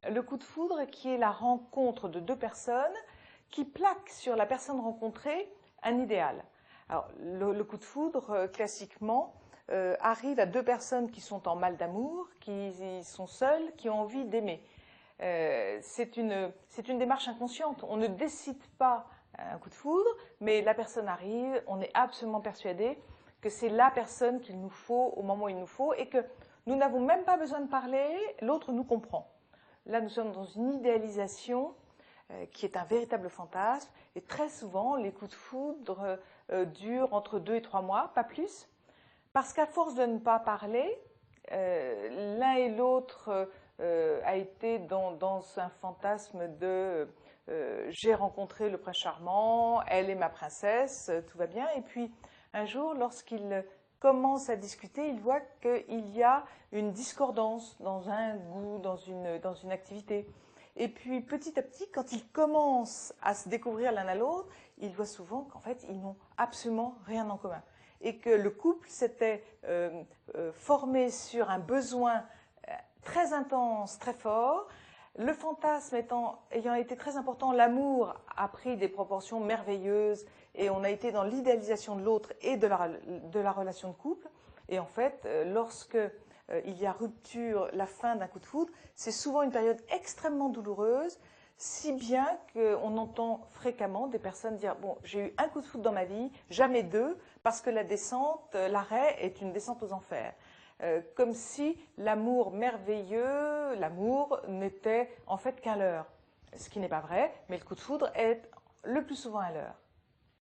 Le coup de foudre qui est la rencontre de deux personnes qui plaquent sur la personne rencontrée un idéal. Alors, le coup de foudre, classiquement, arrive à deux personnes qui sont en mal d'amour, qui sont seules, qui ont envie d'aimer. C'est une démarche inconsciente. On ne décide pas un coup de foudre, mais la personne arrive, on est absolument persuadé que c'est la personne qu'il nous faut au moment où il nous faut et que nous n'avons même pas besoin de parler, l'autre nous comprend. Là, nous sommes dans une idéalisation qui est un véritable fantasme. Et très souvent, les coups de foudre durent entre 2 et 3 mois, pas plus. Parce qu'à force de ne pas parler, l'un et l'autre a été dans un fantasme de j'ai rencontré le prince charmant, elle est ma princesse, tout va bien. Et puis, un jour, lorsqu'il commence à discuter, il voit qu'il y a une discordance dans un goût, dans une activité. Et puis petit à petit, quand ils commencent à se découvrir l'un à l'autre, ils voient souvent qu'en fait, ils n'ont absolument rien en commun. Et que le couple s'était formé sur un besoin très intense, très fort. Le fantasme ayant été très important, l'amour a pris des proportions merveilleuses et on a été dans l'idéalisation de l'autre et de la relation de couple. Et en fait, lorsque il y a rupture, la fin d'un coup de foudre, c'est souvent une période extrêmement douloureuse, si bien qu'on entend fréquemment des personnes dire « Bon, j'ai eu un coup de foudre dans ma vie, jamais deux, parce que la descente, l'arrêt est une descente aux enfers. » Comme si l'amour merveilleux, l'amour n'était en fait qu'un leurre. Ce qui n'est pas vrai, mais le coup de foudre est le plus souvent un leurre.